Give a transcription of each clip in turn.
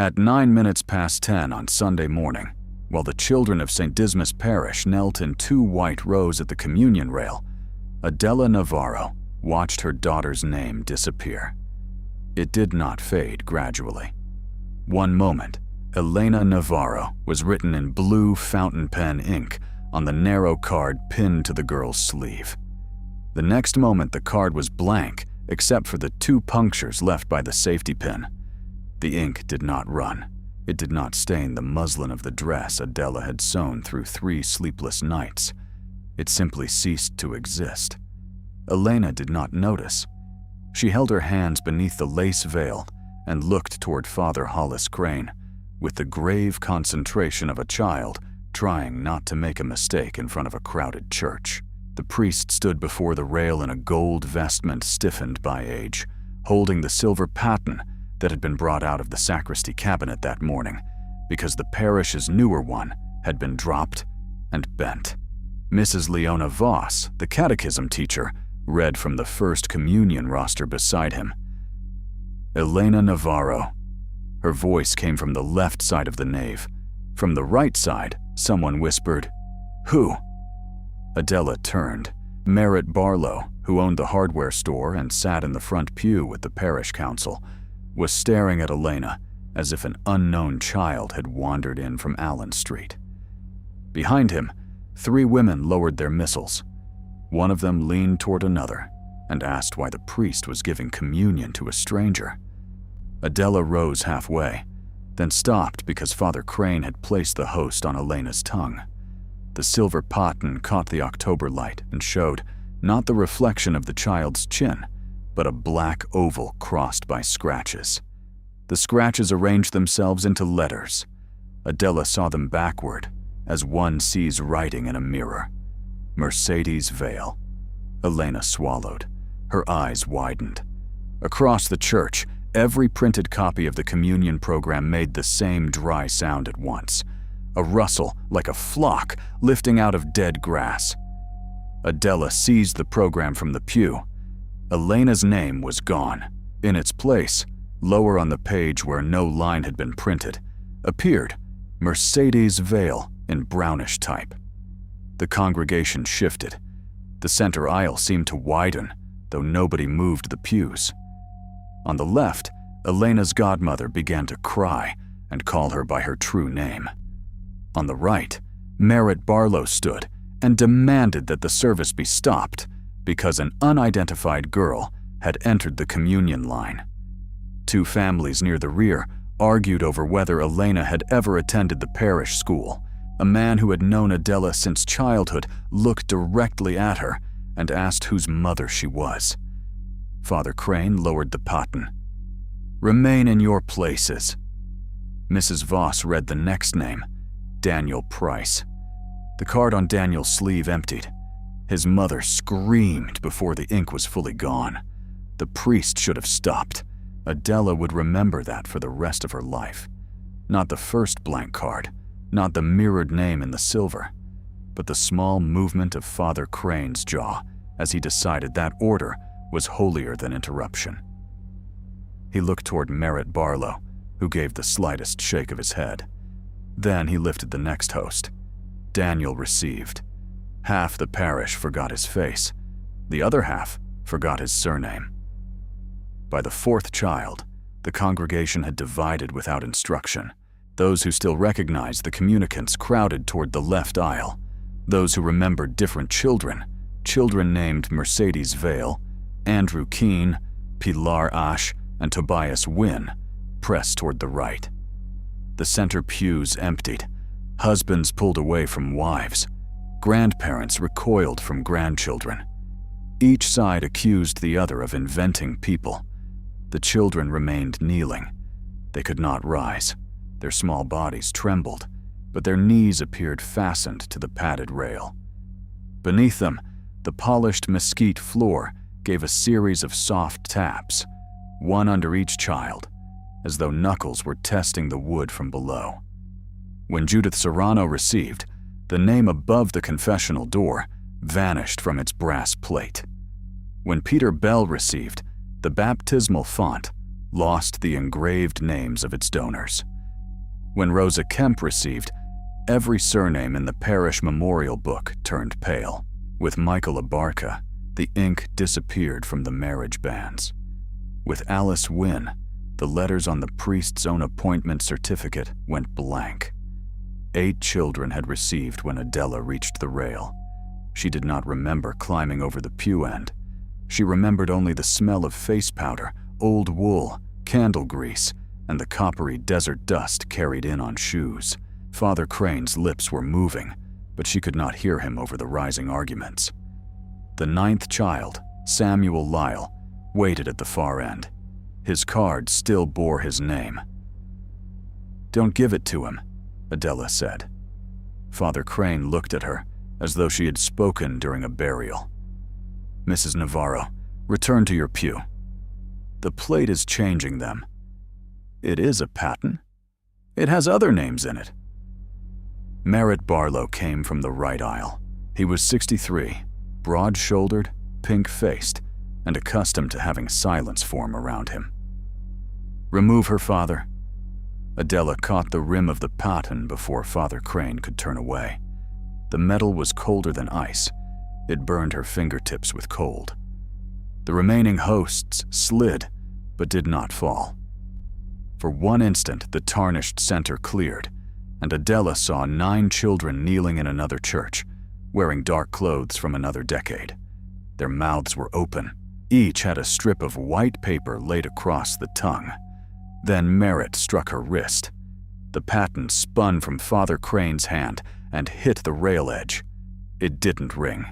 At 9 minutes past 10 on Sunday morning, while the children of St. Dismas Parish knelt in 2 white rows at the communion rail, Adela Navarro watched her daughter's name disappear. It did not fade gradually. One moment, Elena Navarro was written in blue fountain pen ink on the narrow card pinned to the girl's sleeve. The next moment, the card was blank except for the 2 punctures left by the safety pin. The ink did not run. It did not stain the muslin of the dress Adela had sewn through 3 sleepless nights. It simply ceased to exist. Elena did not notice. She held her hands beneath the lace veil and looked toward Father Hollis Crane with the grave concentration of a child trying not to make a mistake in front of a crowded church. The priest stood before the rail in a gold vestment stiffened by age, holding the silver paten that had been brought out of the sacristy cabinet that morning because the parish's newer one had been dropped and bent. Mrs. Leona Voss, the catechism teacher, read from the First Communion roster beside him. Elena Navarro. Her voice came from the left side of the nave. From the right side, someone whispered, "Who?" Adela turned. Merritt Barlow, who owned the hardware store and sat in the front pew with the parish council, was staring at Elena as if an unknown child had wandered in from Allen Street. Behind him, 3 women lowered their missals. One of them leaned toward another and asked why the priest was giving communion to a stranger. Adela rose halfway, then stopped because Father Crane had placed the host on Elena's tongue. The silver paten caught the October light and showed not the reflection of the child's chin, but a black oval crossed by scratches. The scratches arranged themselves into letters. Adela saw them backward, as one sees writing in a mirror. Mercedes Vale. Elena swallowed. Her eyes widened. Across the church, every printed copy of the communion program made the same dry sound at once. A rustle like a flock lifting out of dead grass. Adela seized the program from the pew. Elena's name was gone. In its place, lower on the page where no line had been printed, appeared Mercedes Vale in brownish type. The congregation shifted. The center aisle seemed to widen, though nobody moved the pews. On the left, Elena's godmother began to cry and call her by her true name. On the right, Merritt Barlow stood and demanded that the service be stopped because an unidentified girl had entered the communion line. 2 families near the rear argued over whether Elena had ever attended the parish school. A man who had known Adela since childhood looked directly at her and asked whose mother she was. Father Crane lowered the paten. "Remain in your places." Mrs. Voss read the next name, Daniel Price. The card on Daniel's sleeve emptied. His mother screamed before the ink was fully gone. The priest should have stopped. Adela would remember that for the rest of her life. Not the first blank card, not the mirrored name in the silver, but the small movement of Father Crane's jaw as he decided that order was holier than interruption. He looked toward Merritt Barlow, who gave the slightest shake of his head. Then he lifted the next host. Daniel received. Half the parish forgot his face. The other half forgot his surname. By the 4th child, the congregation had divided without instruction. Those who still recognized the communicants crowded toward the left aisle. Those who remembered different children named Mercedes Vale, Andrew Keene, Pilar Ash, and Tobias Wynne, pressed toward the right. The center pews emptied. Husbands pulled away from wives. Grandparents recoiled from grandchildren. Each side accused the other of inventing people. The children remained kneeling. They could not rise. Their small bodies trembled, but their knees appeared fastened to the padded rail. Beneath them, the polished mesquite floor gave a series of soft taps, one under each child, as though knuckles were testing the wood from below. When Judith Serrano received, the name above the confessional door vanished from its brass plate. When Peter Bell received, the baptismal font lost the engraved names of its donors. When Rosa Kemp received, every surname in the parish memorial book turned pale. With Michael Abarca, the ink disappeared from the marriage banns. With Alice Wynne, the letters on the priest's own appointment certificate went blank. 8 children had received when Adela reached the rail. She did not remember climbing over the pew end. She remembered only the smell of face powder, old wool, candle grease, and the coppery desert dust carried in on shoes. Father Crane's lips were moving, but she could not hear him over the rising arguments. The 9th child, Samuel Lyle, waited at the far end. His card still bore his name. "Don't give it to him," Adela said. Father Crane looked at her as though she had spoken during a burial. "Mrs. Navarro, return to your pew. The plate is changing them. It is a paten. It has other names in it." Merritt Barlow came from the right aisle. He was 63, broad-shouldered, pink-faced, and accustomed to having silence form around him. "Remove her, Father." Adela caught the rim of the paten before Father Crane could turn away. The metal was colder than ice. It burned her fingertips with cold. The remaining hosts slid, but did not fall. For one instant, the tarnished center cleared, and Adela saw 9 children kneeling in another church, wearing dark clothes from another decade. Their mouths were open. Each had a strip of white paper laid across the tongue. Then Merritt struck her wrist. The paten spun from Father Crane's hand and hit the rail edge. It didn't ring.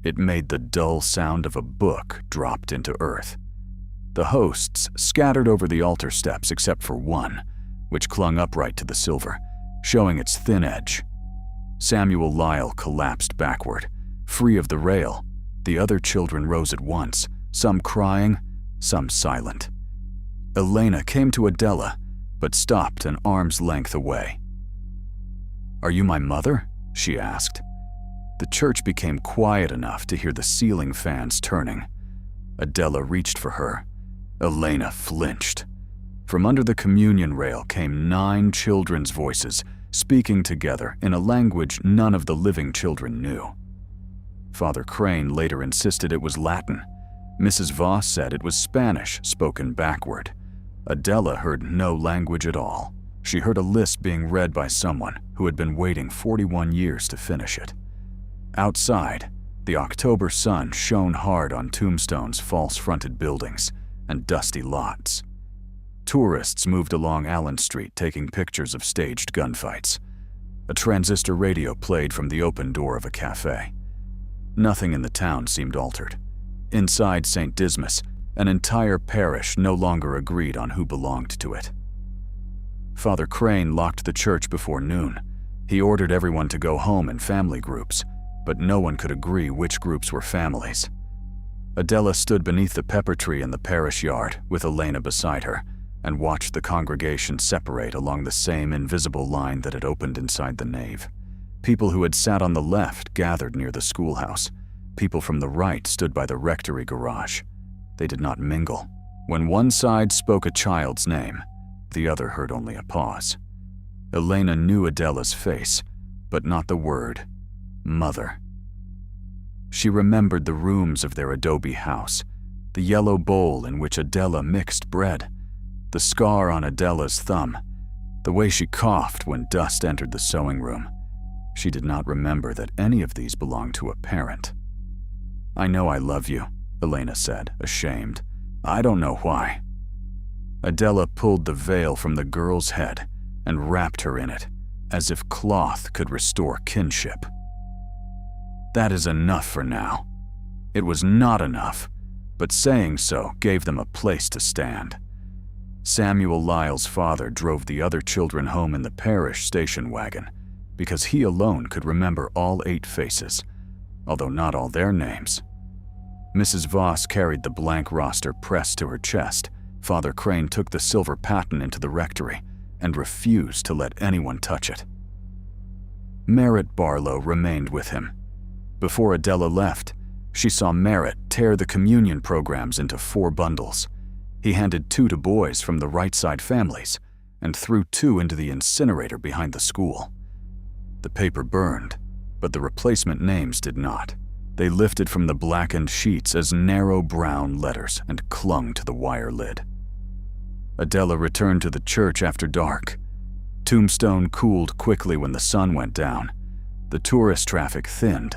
It made the dull sound of a book dropped into earth. The hosts scattered over the altar steps except for one, which clung upright to the silver, showing its thin edge. Samuel Lyle collapsed backward, free of the rail. The other children rose at once, some crying, some silent. Elena came to Adela, but stopped an arm's length away. "Are you my mother?" she asked. The church became quiet enough to hear the ceiling fans turning. Adela reached for her. Elena flinched. From under the communion rail came 9 children's voices, speaking together in a language none of the living children knew. Father Crane later insisted it was Latin. Mrs. Voss said it was Spanish, spoken backward. Adela heard no language at all. She heard a list being read by someone who had been waiting 41 years to finish it. Outside, the October sun shone hard on Tombstone's false-fronted buildings and dusty lots. Tourists moved along Allen Street taking pictures of staged gunfights. A transistor radio played from the open door of a cafe. Nothing in the town seemed altered. Inside St. Dismas, an entire parish no longer agreed on who belonged to it. Father Crane locked the church before noon. He ordered everyone to go home in family groups, but no one could agree which groups were families. Adela stood beneath the pepper tree in the parish yard with Elena beside her and watched the congregation separate along the same invisible line that had opened inside the nave. People who had sat on the left gathered near the schoolhouse. People from the right stood by the rectory garage. They did not mingle. When one side spoke a child's name, the other heard only a pause. Elena knew Adela's face, but not the word, mother. She remembered the rooms of their adobe house, the yellow bowl in which Adela mixed bread, the scar on Adela's thumb, the way she coughed when dust entered the sewing room. She did not remember that any of these belonged to a parent. "I know I love you," Elena said, ashamed. "I don't know why." Adela pulled the veil from the girl's head and wrapped her in it, as if cloth could restore kinship. "That is enough for now." It was not enough, but saying so gave them a place to stand. Samuel Lyle's father drove the other children home in the parish station wagon because he alone could remember all 8 faces, although not all their names. Mrs. Voss carried the blank roster pressed to her chest. Father Crane took the silver paten into the rectory and refused to let anyone touch it. Merritt Barlow remained with him. Before Adela left, she saw Merritt tear the communion programs into 4 bundles. He handed 2 to boys from the right side families and threw 2 into the incinerator behind the school. The paper burned, but the replacement names did not. They lifted from the blackened sheets as narrow brown letters and clung to the wire lid. Adela returned to the church after dark. Tombstone cooled quickly when the sun went down. The tourist traffic thinned,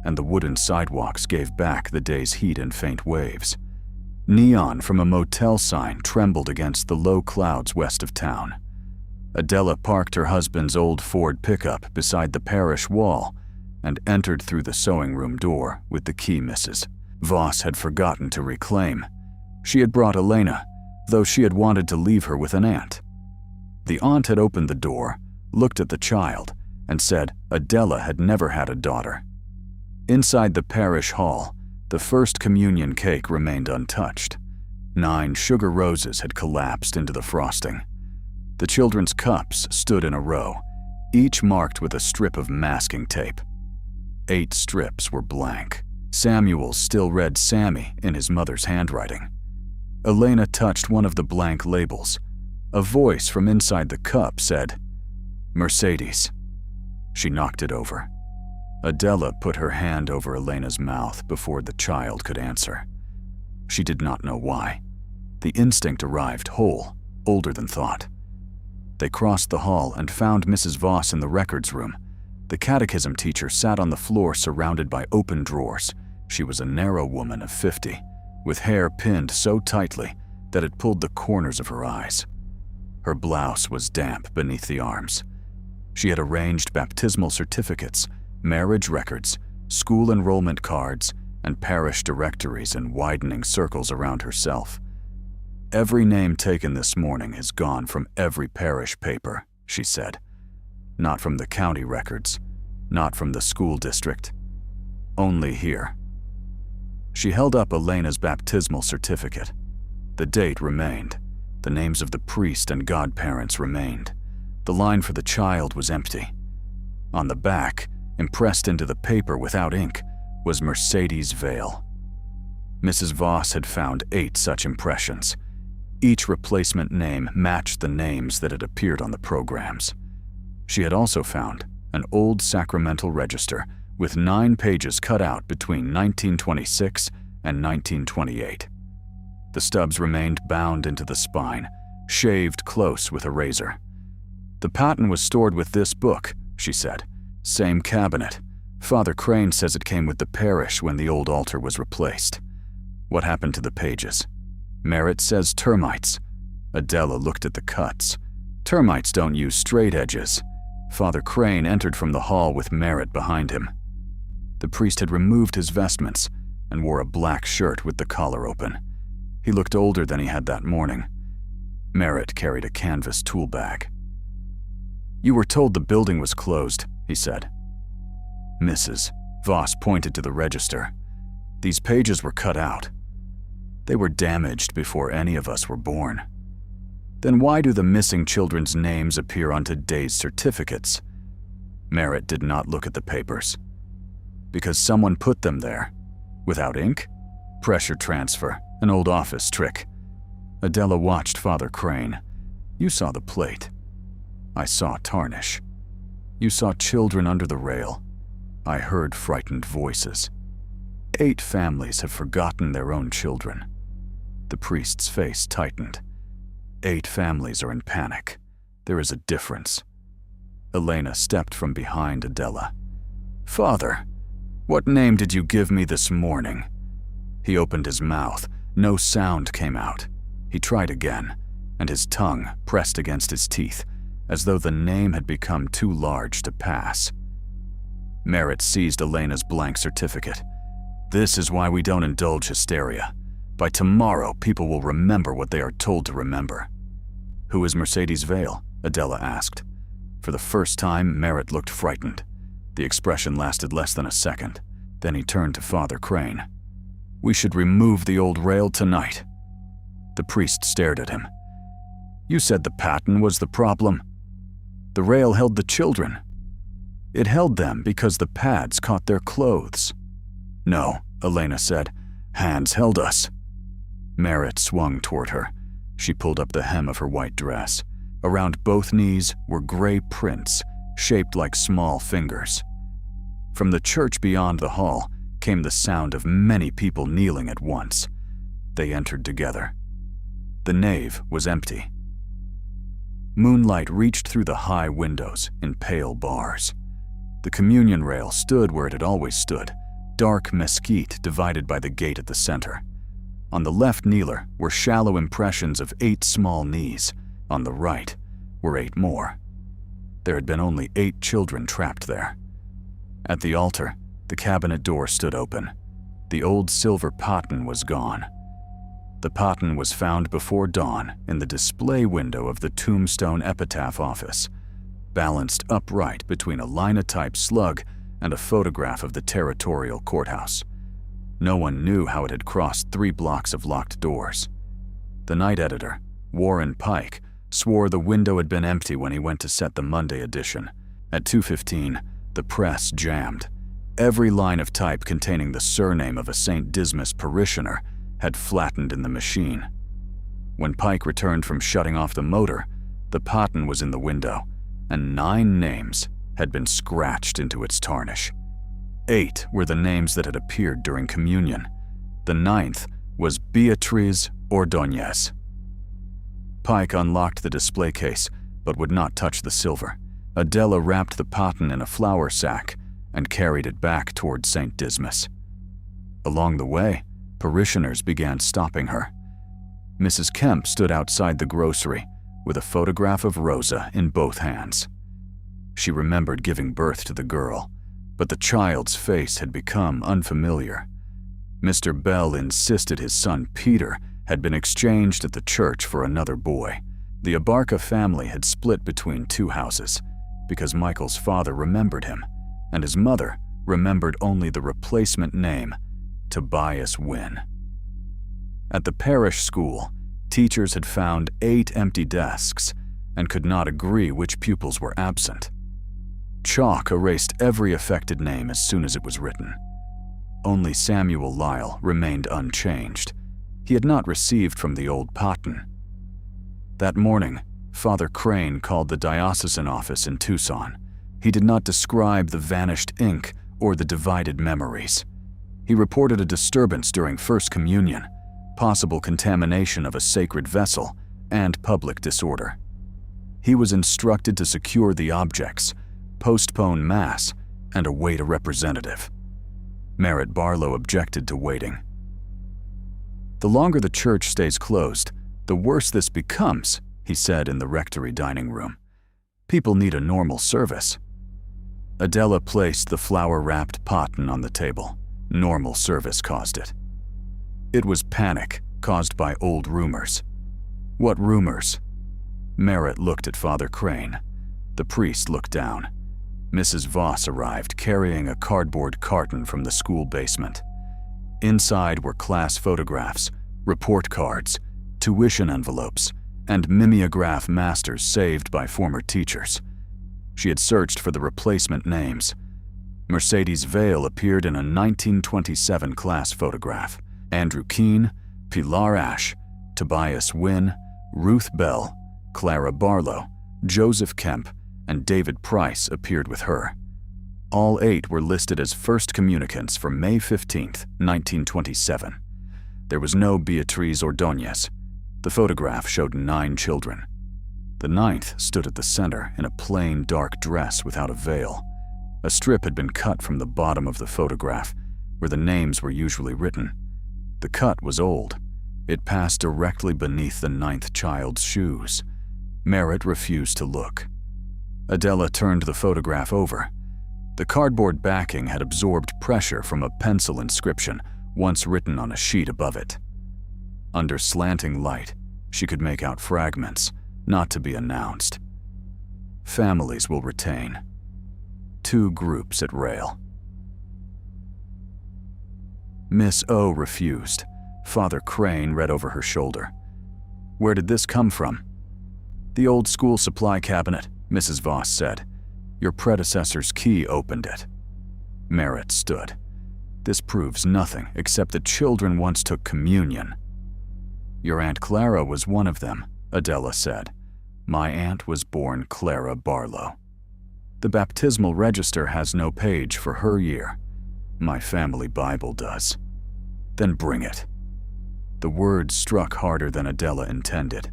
and the wooden sidewalks gave back the day's heat in faint waves. Neon from a motel sign trembled against the low clouds west of town. Adela parked her husband's old Ford pickup beside the parish wall and entered through the sewing room door with the key Mrs. Voss had forgotten to reclaim. She had brought Elena, though she had wanted to leave her with an aunt. The aunt had opened the door, looked at the child, and said Adela had never had a daughter. Inside the parish hall, the first communion cake remained untouched. 9 sugar roses had collapsed into the frosting. The children's cups stood in a row, each marked with a strip of masking tape. 8 strips were blank. Samuel still read Sammy in his mother's handwriting. Elena touched one of the blank labels. A voice from inside the cup said, "Mercedes." She knocked it over. Adela put her hand over Elena's mouth before the child could answer. She did not know why. The instinct arrived whole, older than thought. They crossed the hall and found Mrs. Voss in the records room. The catechism teacher sat on the floor surrounded by open drawers. She was a narrow woman of 50, with hair pinned so tightly that it pulled the corners of her eyes. Her blouse was damp beneath the arms. She had arranged baptismal certificates, marriage records, school enrollment cards, and parish directories in widening circles around herself. "Every name taken this morning is gone from every parish paper," she said. "Not from the county records, not from the school district. Only here." She held up Elena's baptismal certificate. The date remained. The names of the priest and godparents remained. The line for the child was empty. On the back, impressed into the paper without ink, was Mercedes Vale. Mrs. Voss had found 8 such impressions. Each replacement name matched the names that had appeared on the programs. She had also found an old sacramental register with 9 pages cut out between 1926 and 1928. The stubs remained bound into the spine, shaved close with a razor. "The paten was stored with this book," she said. "Same cabinet. Father Crane says it came with the parish when the old altar was replaced." "What happened to the pages?" "Merritt says termites." Adela looked at the cuts. "Termites don't use straight edges." Father Crane entered from the hall with Merritt behind him. The priest had removed his vestments and wore a black shirt with the collar open. He looked older than he had that morning. Merritt carried a canvas tool bag. "You were told the building was closed," he said. Mrs. Voss pointed to the register. "These pages were cut out. They were damaged before any of us were born." "Then why do the missing children's names appear on today's certificates?" Merritt did not look at the papers. "Because someone put them there. Without ink? Pressure transfer, an old office trick." Adela watched Father Crane. "You saw the plate. I saw tarnish. You saw children under the rail. I heard frightened voices. 8 families have forgotten their own children." The priest's face tightened. 8 families are in panic. There is a difference. Elena stepped from behind Adela. "Father, what name did you give me this morning?" He opened his mouth. No sound came out. He tried again, and his tongue pressed against his teeth, as though the name had become too large to pass. Merritt seized Elena's blank certificate. "This is why we don't indulge hysteria. By tomorrow, people will remember what they are told to remember." "Who is Mercedes Vale?" Adela asked. For the first time, Merritt looked frightened. The expression lasted less than a second. Then he turned to Father Crane. "We should remove the old rail tonight." The priest stared at him. "You said the paten was the problem. The rail held the children. It held them because the pads caught their clothes." "No," Elena said. "Hands held us." Merritt swung toward her. She pulled up the hem of her white dress. Around both knees were gray prints, shaped like small fingers. From the church beyond the hall came the sound of many people kneeling at once. They entered together. The nave was empty. Moonlight reached through the high windows in pale bars. The communion rail stood where it had always stood, dark mesquite divided by the gate at the center. On the left kneeler were shallow impressions of 8 small knees. On the right were 8 more. There had been only 8 children trapped there. At the altar, the cabinet door stood open. The old silver paten was gone. The paten was found before dawn in the display window of the Tombstone epitaph office, balanced upright between a linotype slug and a photograph of the territorial courthouse. No one knew how it had crossed 3 blocks of locked doors. The night editor, Warren Pike, swore the window had been empty when he went to set the Monday edition. At 2:15, the press jammed. Every line of type containing the surname of a St. Dismas parishioner had flattened in the machine. When Pike returned from shutting off the motor, the paten was in the window, and 9 names had been scratched into its tarnish. 8 were the names that had appeared during communion. The 9th was Beatriz Ordóñez. Pike unlocked the display case, but would not touch the silver. Adela wrapped the paten in a flour sack and carried it back toward St. Dismas. Along the way, parishioners began stopping her. Mrs. Kemp stood outside the grocery with a photograph of Rosa in both hands. She remembered giving birth to the girl, but the child's face had become unfamiliar. Mr. Bell insisted his son Peter had been exchanged at the church for another boy. The Abarca family had split between 2 houses because Michael's father remembered him, and his mother remembered only the replacement name, Tobias Wynne. At the parish school, teachers had found 8 empty desks and could not agree which pupils were absent. Chalk erased every affected name as soon as it was written. Only Samuel Lyle remained unchanged. He had not received from the old paten. That morning, Father Crane called the diocesan office in Tucson. He did not describe the vanished ink or the divided memories. He reported a disturbance during First Communion, possible contamination of a sacred vessel, and public disorder. He was instructed to secure the objects, postpone Mass, and await a representative. Merritt Barlow objected to waiting. "The longer the church stays closed, the worse this becomes," he said in the rectory dining room. "People need a normal service." Adela placed the flour-wrapped paten on the table. Normal service caused it. It was panic caused by old rumors. What rumors? Merritt looked at Father Crane. The priest looked down. Mrs. Voss arrived carrying a cardboard carton from the school basement. Inside were class photographs, report cards, tuition envelopes, and mimeograph masters saved by former teachers. She had searched for the replacement names. Mercedes Vale appeared in a 1927 class photograph. Andrew Keene, Pilar Ashe, Tobias Wynne, Ruth Bell, Clara Barlow, Joseph Kemp, and David Price appeared with her. All 8 were listed as first communicants for May 15, 1927. There was no Beatriz Ordóñez. The photograph showed 9 children. The 9th stood at the center in a plain dark dress without a veil. A strip had been cut from the bottom of the photograph, where the names were usually written. The cut was old. It passed directly beneath the 9th child's shoes. Merritt refused to look. Adela turned the photograph over. The cardboard backing had absorbed pressure from a pencil inscription once written on a sheet above it. Under slanting light, she could make out fragments, not to be announced. Families will retain. 2 groups at rail. Miss O refused. Father Crane read over her shoulder. "Where did this come from?" "The old school supply cabinet," Mrs. Voss said. "Your predecessor's key opened it." Merritt stood. "This proves nothing except that children once took communion." Your Aunt Clara was one of them, Adela said. My aunt was born Clara Barlow. The baptismal register has no page for her year. My family Bible does. Then bring it. The words struck harder than Adela intended.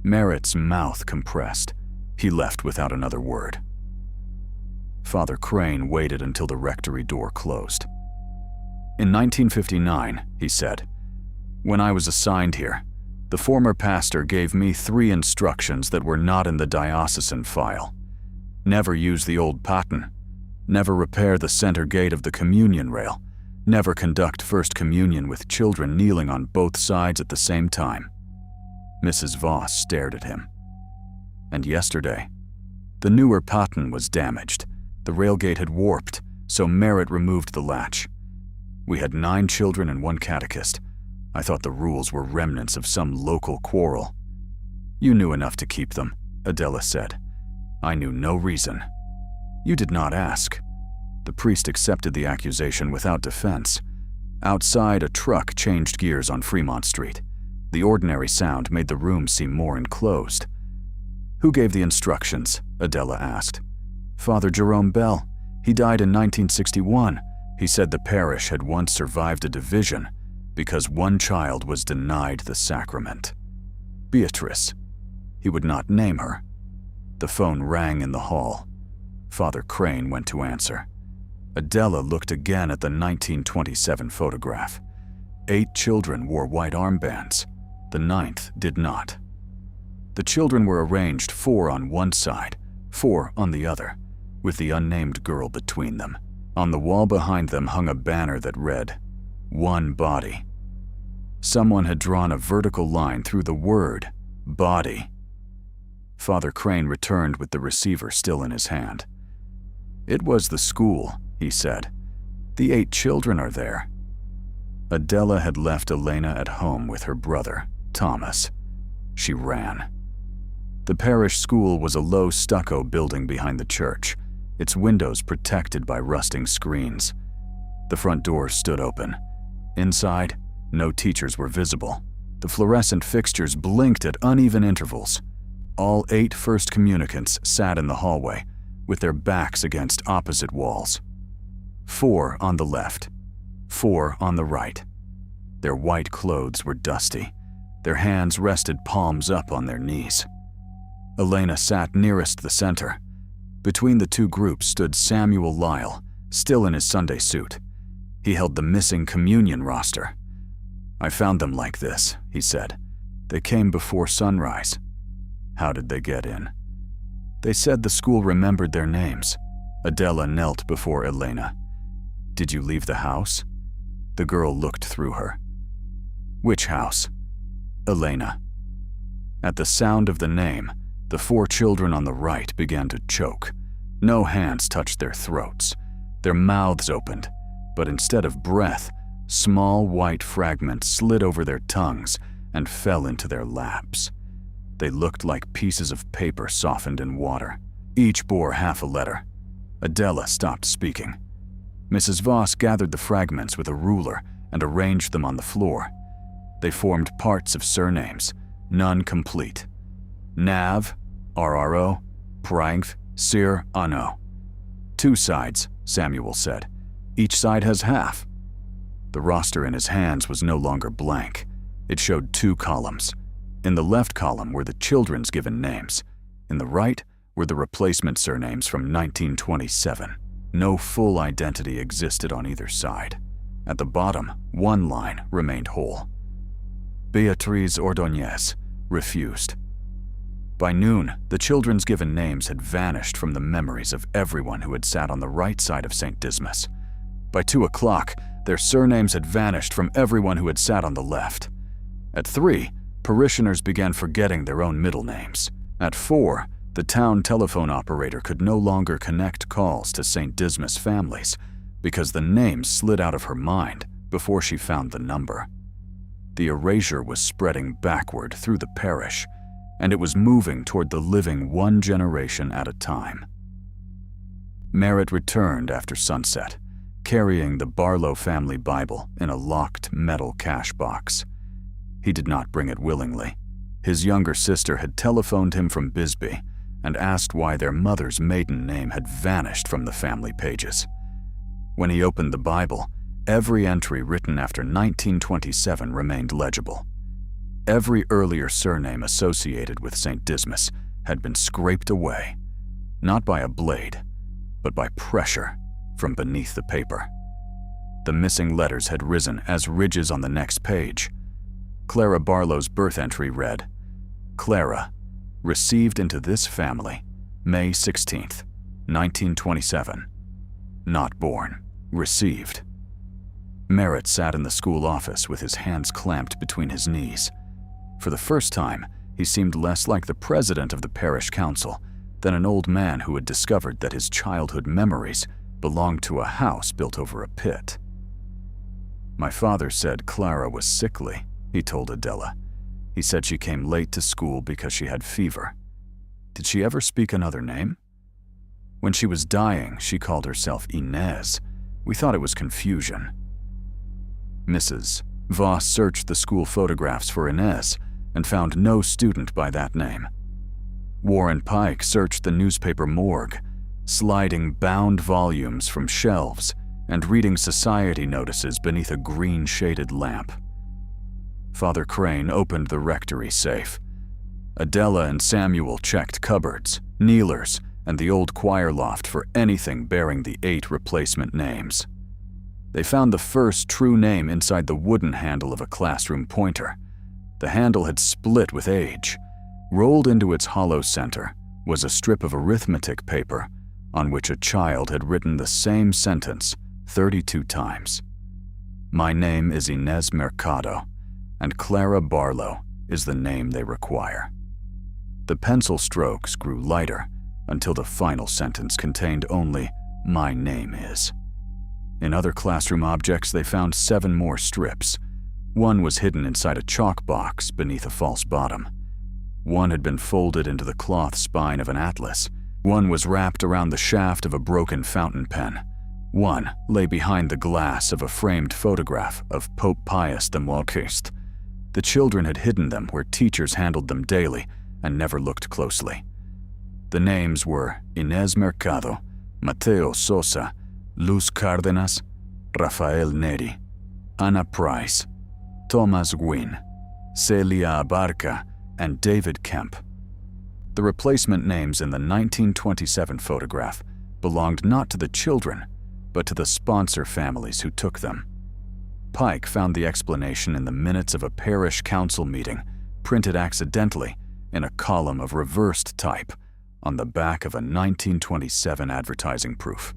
Merritt's mouth compressed. He left without another word. Father Crane waited until the rectory door closed. In 1959, he said, when I was assigned here, the former pastor gave me 3 instructions that were not in the diocesan file. Never use the old paten. Never repair the center gate of the communion rail. Never conduct First Communion with children kneeling on both sides at the same time. Mrs. Voss stared at him. And yesterday, the newer paten was damaged. The railgate had warped, so Merritt removed the latch. We had 9 children and 1 catechist. I thought the rules were remnants of some local quarrel. You knew enough to keep them, Adela said. I knew no reason. You did not ask. The priest accepted the accusation without defense. Outside, a truck changed gears on Fremont Street. The ordinary sound made the room seem more enclosed. Who gave the instructions? Adela asked. Father Jerome Bell. He died in 1961. He said the parish had once survived a division because one child was denied the sacrament. Beatrice. He would not name her. The phone rang in the hall. Father Crane went to answer. Adela looked again at the 1927 photograph. 8 children wore white armbands. The 9th did not. The children were arranged 4 on one side, 4 on the other, with the unnamed girl between them. On the wall behind them hung a banner that read, "One body." Someone had drawn a vertical line through the word, body. Father Crane returned with the receiver still in his hand. It was the school, he said. The 8 children are there. Adela had left Elena at home with her brother, Thomas. She ran. The parish school was a low stucco building behind the church, its windows protected by rusting screens. The front door stood open. Inside, no teachers were visible. The fluorescent fixtures blinked at uneven intervals. All 8 first communicants sat in the hallway, with their backs against opposite walls. 4 on the left, 4 on the right. Their white clothes were dusty. Their hands rested palms up on their knees. Elena sat nearest the center. Between the 2 groups stood Samuel Lyle, still in his Sunday suit. He held the missing communion roster. I found them like this, he said. They came before sunrise. How did they get in? They said the school remembered their names. Adela knelt before Elena. Did you leave the house? The girl looked through her. Which house? Elena. At the sound of the name, the 4 children on the right began to choke. No hands touched their throats. Their mouths opened, but instead of breath, small white fragments slid over their tongues and fell into their laps. They looked like pieces of paper softened in water. Each bore half a letter. Adela stopped speaking. Mrs. Voss gathered the fragments with a ruler and arranged them on the floor. They formed parts of surnames, none complete. Nav, RRO, Prank, Sir, Ano. 2 sides, Samuel said. Each side has half. The roster in his hands was no longer blank. It showed 2 columns. In the left column were the children's given names. In the right were the replacement surnames from 1927. No full identity existed on either side. At the bottom, 1 line remained whole. Beatriz Ordóñez refused. By noon, the children's given names had vanished from the memories of everyone who had sat on the right side of St. Dismas. By 2 o'clock, their surnames had vanished from everyone who had sat on the left. At 3, parishioners began forgetting their own middle names. At 4, the town telephone operator could no longer connect calls to St. Dismas families because the names slid out of her mind before she found the number. The erasure was spreading backward through the parish, and it was moving toward the living 1 generation at a time. Merritt returned after sunset, carrying the Barlow family Bible in a locked metal cash box. He did not bring it willingly. His younger sister had telephoned him from Bisbee and asked why their mother's maiden name had vanished from the family pages. When he opened the Bible, every entry written after 1927 remained legible. Every earlier surname associated with St. Dismas had been scraped away, not by a blade, but by pressure from beneath the paper. The missing letters had risen as ridges on the next page. Clara Barlow's birth entry read, "Clara, received into this family, May 16th, 1927. Not born, received." Merritt sat in the school office with his hands clamped between his knees. For the first time, he seemed less like the president of the parish council than an old man who had discovered that his childhood memories belonged to a house built over a pit. "My father said Clara was sickly," he told Adela. "He said she came late to school because she had fever. Did she ever speak another name? When she was dying, she called herself Inez. We thought it was confusion." Mrs. Voss searched the school photographs for Inez and found no student by that name. Warren Pike searched the newspaper morgue, sliding bound volumes from shelves and reading society notices beneath a green-shaded lamp. Father Crane opened the rectory safe. Adela and Samuel checked cupboards, kneelers, and the old choir loft for anything bearing the 8 replacement names. They found the first true name inside the wooden handle of a classroom pointer. The handle had split with age. Rolled into its hollow center was a strip of arithmetic paper on which a child had written the same sentence 32 times. "My name is Inez Mercado, and Clara Barlow is the name they require." The pencil strokes grew lighter until the final sentence contained only, "My name is." In other classroom objects, they found 7 more strips. One was hidden inside a chalk box beneath a false bottom. One had been folded into the cloth spine of an atlas. One was wrapped around the shaft of a broken fountain pen. One lay behind the glass of a framed photograph of Pope Pius XI. The children had hidden them where teachers handled them daily and never looked closely. The names were Inez Mercado, Mateo Sosa, Luz Cárdenas, Rafael Neri, Anna Price, Thomas Gwyn, Celia Abarca, and David Kemp. The replacement names in the 1927 photograph belonged not to the children, but to the sponsor families who took them. Pike found the explanation in the minutes of a parish council meeting, printed accidentally in a column of reversed type on the back of a 1927 advertising proof.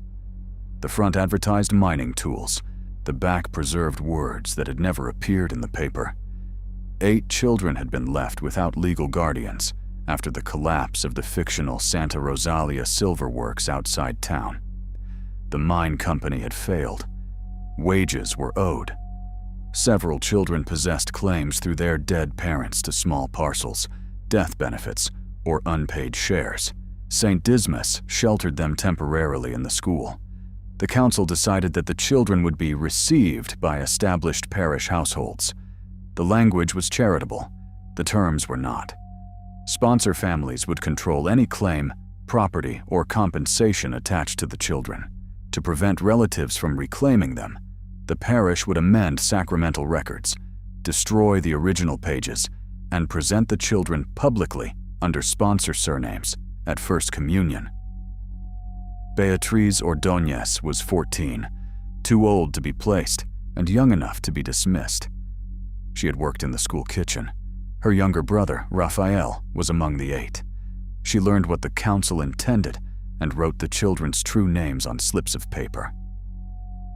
The front advertised mining tools, the back preserved words that had never appeared in the paper. 8 children had been left without legal guardians after the collapse of the fictional Santa Rosalia silver works outside town. The mine company had failed. Wages were owed. Several children possessed claims through their dead parents to small parcels, death benefits, or unpaid shares. St. Dismas sheltered them temporarily in the school. The council decided that the children would be received by established parish households. The language was charitable. The terms were not. Sponsor families would control any claim, property, or compensation attached to the children. To prevent relatives from reclaiming them, the parish would amend sacramental records, destroy the original pages, and present the children publicly under sponsor surnames at First Communion. Beatriz Ordóñez was 14, too old to be placed and young enough to be dismissed. She had worked in the school kitchen. Her younger brother, Rafael, was among the 8. She learned what the council intended and wrote the children's true names on slips of paper.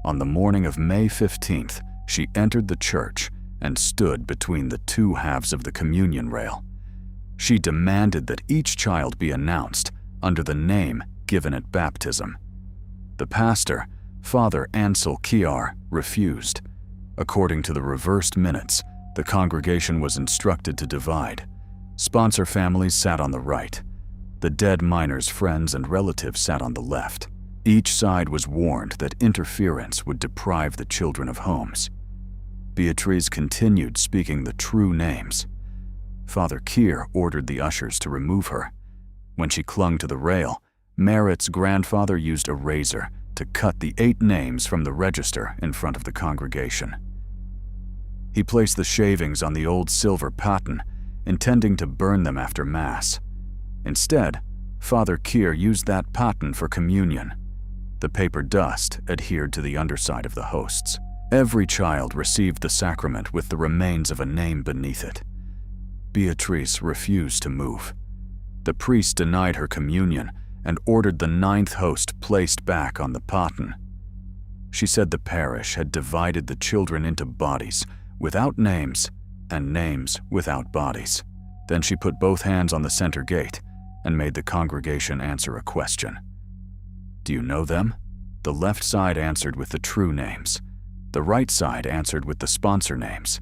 On the morning of May 15th, she entered the church and stood between the 2 halves of the communion rail. She demanded that each child be announced under the name given at baptism. The pastor, Father Ansel Kiar, refused. According to the reversed minutes, the congregation was instructed to divide. Sponsor families sat on the right. The dead miners' friends and relatives sat on the left. Each side was warned that interference would deprive the children of homes. Beatrice continued speaking the true names. Father Keir ordered the ushers to remove her. When she clung to the rail, Merritt's grandfather used a razor to cut the 8 names from the register in front of the congregation. He placed the shavings on the old silver paten, intending to burn them after Mass. Instead, Father Keir used that paten for communion. The paper dust adhered to the underside of the hosts. Every child received the sacrament with the remains of a name beneath it. Beatrice refused to move. The priest denied her communion and ordered the 9th host placed back on the paten. She said the parish had divided the children into bodies without names and names without bodies. Then she put both hands on the center gate and made the congregation answer a question. Do you know them? The left side answered with the true names. The right side answered with the sponsor names.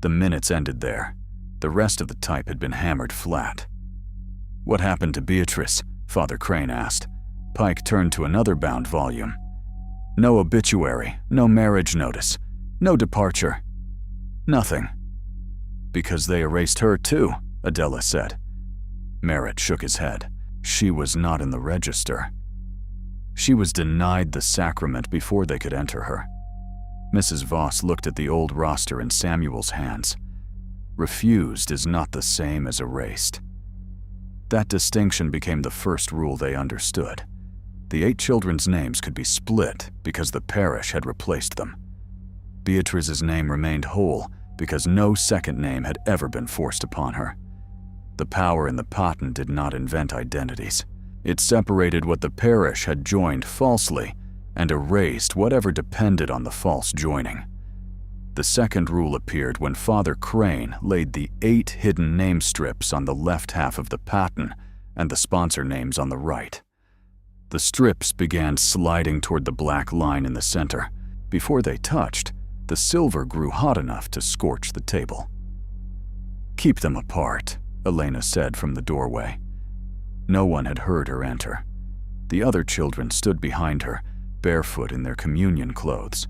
The minutes ended there. The rest of the type had been hammered flat. What happened to Beatrice? Father Crane asked. Pike turned to another bound volume. No obituary, no marriage notice, no departure. Nothing. Because they erased her too, Adela said. Merritt shook his head. She was not in the register. She was denied the sacrament before they could enter her. Mrs. Voss looked at the old roster in Samuel's hands. Refused is not the same as erased. That distinction became the first rule they understood. The 8 children's names could be split because the parish had replaced them. Beatrice's name remained whole because no second name had ever been forced upon her. The power in the paten did not invent identities. It separated what the parish had joined falsely and erased whatever depended on the false joining. The second rule appeared when Father Crane laid the 8 hidden name strips on the left half of the paten and the sponsor names on the right. The strips began sliding toward the black line in the center. Before they touched, the silver grew hot enough to scorch the table. Keep them apart, Elena said from the doorway. No one had heard her enter. The other children stood behind her, barefoot in their communion clothes.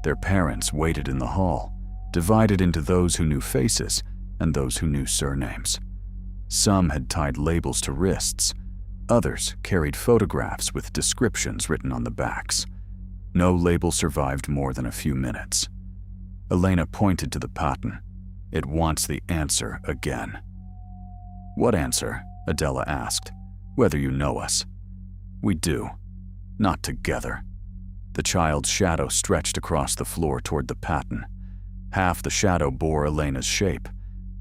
Their parents waited in the hall, divided into those who knew faces and those who knew surnames. Some had tied labels to wrists. Others carried photographs with descriptions written on the backs. No label survived more than a few minutes. Elena pointed to the paten. It wants the answer again. What answer? Adela asked. Whether you know us. We do. Not together. The child's shadow stretched across the floor toward the paten. Half the shadow bore Elena's shape.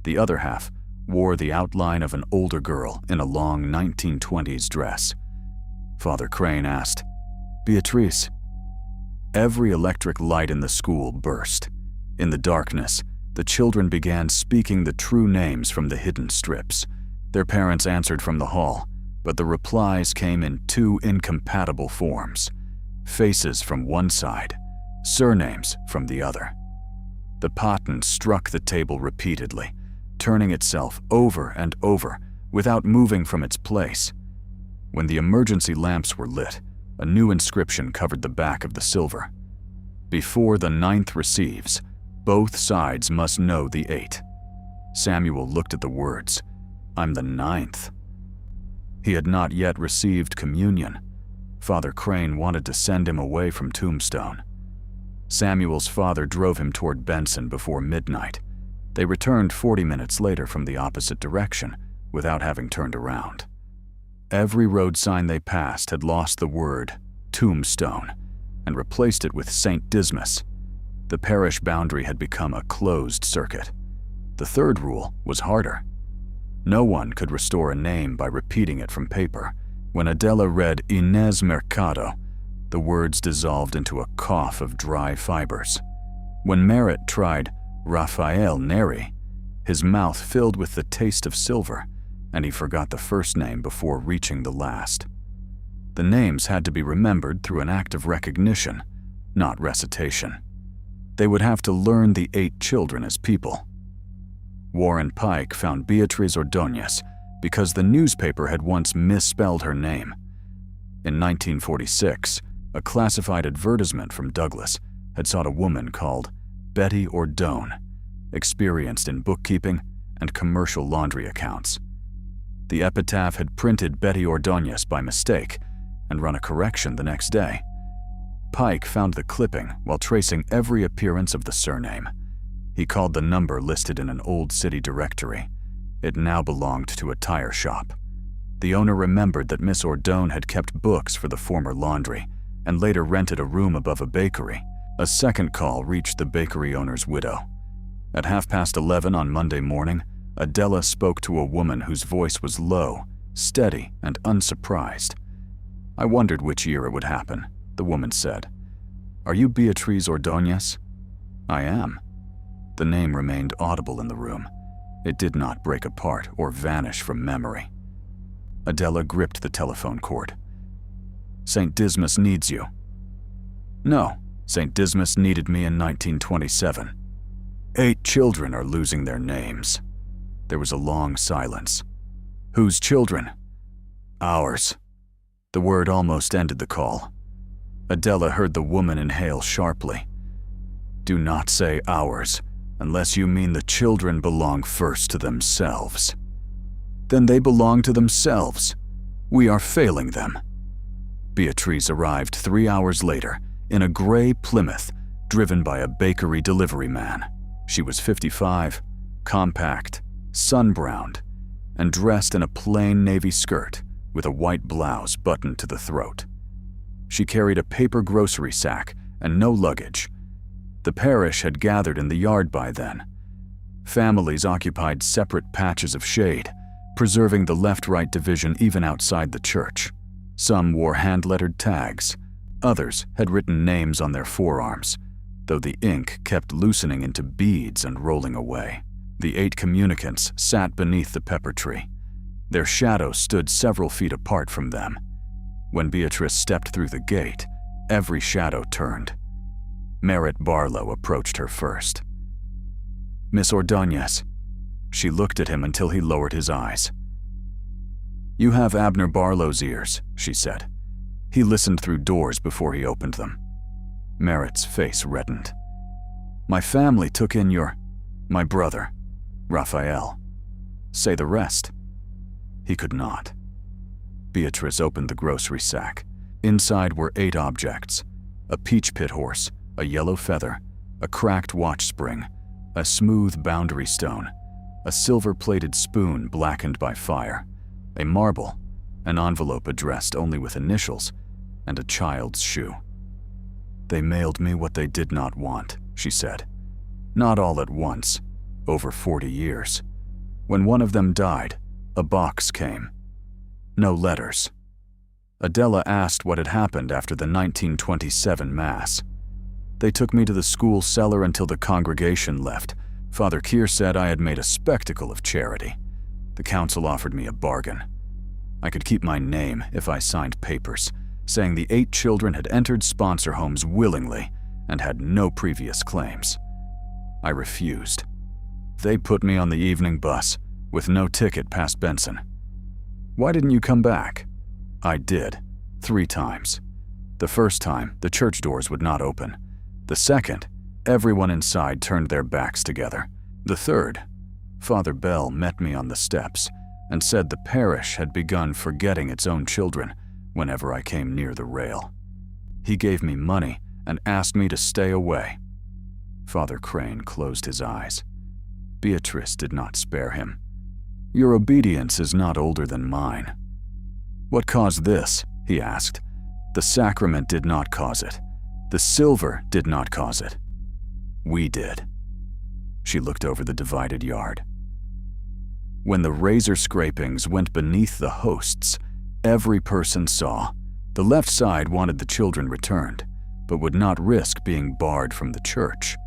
The other half wore the outline of an older girl in a long 1920s dress. Father Crane asked, Beatrice. Every electric light in the school burst. In the darkness, the children began speaking the true names from the hidden strips. Their parents answered from the hall, but the replies came in 2 incompatible forms. Faces from one side, surnames from the other. The paten struck the table repeatedly, turning itself over and over without moving from its place. When the emergency lamps were lit, a new inscription covered the back of the silver. Before the 9th receives, both sides must know the 8. Samuel looked at the words. I'm the 9th. He had not yet received communion. Father Crane wanted to send him away from Tombstone. Samuel's father drove him toward Benson before midnight. They returned 40 minutes later from the opposite direction without having turned around. Every road sign they passed had lost the word Tombstone and replaced it with St. Dismas. The parish boundary had become a closed circuit. The third rule was harder. No one could restore a name by repeating it from paper. When Adela read Inez Mercado, the words dissolved into a cough of dry fibers. When Merritt tried Raphael Neri, his mouth filled with the taste of silver, and he forgot the first name before reaching the last. The names had to be remembered through an act of recognition, not recitation. They would have to learn the 8 children as people. Warren Pike found Beatriz Ordóñez because the newspaper had once misspelled her name. In 1946, a classified advertisement from Douglas had sought a woman called Betty Ordone, experienced in bookkeeping and commercial laundry accounts. The epitaph had printed Betty Ordonez by mistake and run a correction the next day. Pike found the clipping while tracing every appearance of the surname. He called the number listed in an old city directory. It now belonged to a tire shop. The owner remembered that Miss Ordone had kept books for the former laundry and later rented a room above a bakery. A second call reached the bakery owner's widow. At 11:30 on Monday morning, Adela spoke to a woman whose voice was low, steady, and unsurprised. "I wondered which year it would happen," the woman said. "Are you Beatriz Ordonez?" "I am." The name remained audible in the room. It did not break apart or vanish from memory. Adela gripped the telephone cord. "St. Dismas needs you." "No, St. Dismas needed me in 1927. 8 children are losing their names." There was a long silence. "Whose children?" "Ours." The word almost ended the call. Adela heard the woman inhale sharply. "Do not say ours, unless you mean the children belong first to themselves." "Then they belong to themselves. We are failing them." Beatrice arrived 3 hours later in a gray Plymouth driven by a bakery delivery man. She was 55, compact, sun-browned, and dressed in a plain navy skirt with a white blouse buttoned to the throat. She carried a paper grocery sack and no luggage. The parish had gathered in the yard by then. Families occupied separate patches of shade, preserving the left-right division even outside the church. Some wore hand-lettered tags. Others had written names on their forearms, though the ink kept loosening into beads and rolling away. The 8 communicants sat beneath the pepper tree. Their shadows stood several feet apart from them. When Beatrice stepped through the gate, every shadow turned. Merritt Barlow approached her first. "Miss Ordonez." She looked at him until he lowered his eyes. "You have Abner Barlow's ears," she said. He listened through doors before he opened them. Merritt's face reddened. "My family took in my brother, Raphael. Say the rest." He could not. Beatrice opened the grocery sack. Inside were 8 objects: a peach pit horse, a yellow feather, a cracked watch spring, a smooth boundary stone, a silver-plated spoon blackened by fire, a marble, an envelope addressed only with initials, and a child's shoe. "They mailed me what they did not want," she said. "Not all at once, over 40 years. When one of them died, a box came. No letters." Adela asked what had happened after the 1927 Mass. "They took me to the school cellar until the congregation left. Father Keir said I had made a spectacle of charity. The council offered me a bargain. I could keep my name if I signed papers, saying the 8 children had entered sponsor homes willingly and had no previous claims. I refused. They put me on the evening bus, with no ticket past Benson. Why didn't you come back? I did, 3 times. The first time, the church doors would not open. The second, everyone inside turned their backs together. The third, Father Bell met me on the steps and said the parish had begun forgetting its own children whenever I came near the rail. He gave me money and asked me to stay away." Father Crane closed his eyes. Beatrice did not spare him. "Your obedience is not older than mine." "What caused this?" he asked. "The sacrament did not cause it. The silver did not cause it. We did." She looked over the divided yard. When the razor scrapings went beneath the hosts, every person saw. The left side wanted the children returned, but would not risk being barred from the church.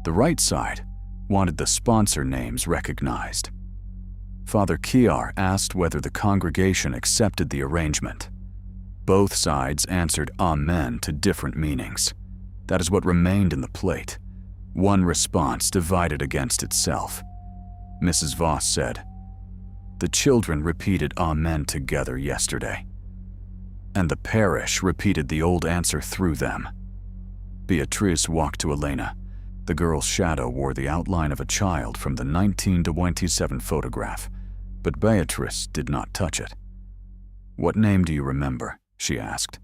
The right side wanted the sponsor names recognized. Father Keir asked whether the congregation accepted the arrangement. Both sides answered Amen to different meanings. That is what remained in the plate. One response divided against itself. Mrs. Voss said, "The children repeated Amen together yesterday." And the parish repeated the old answer through them. Beatrice walked to Elena. The girl's shadow wore the outline of a child from the 1927 photograph, but Beatrice did not touch it. "What name do you remember?" she asked.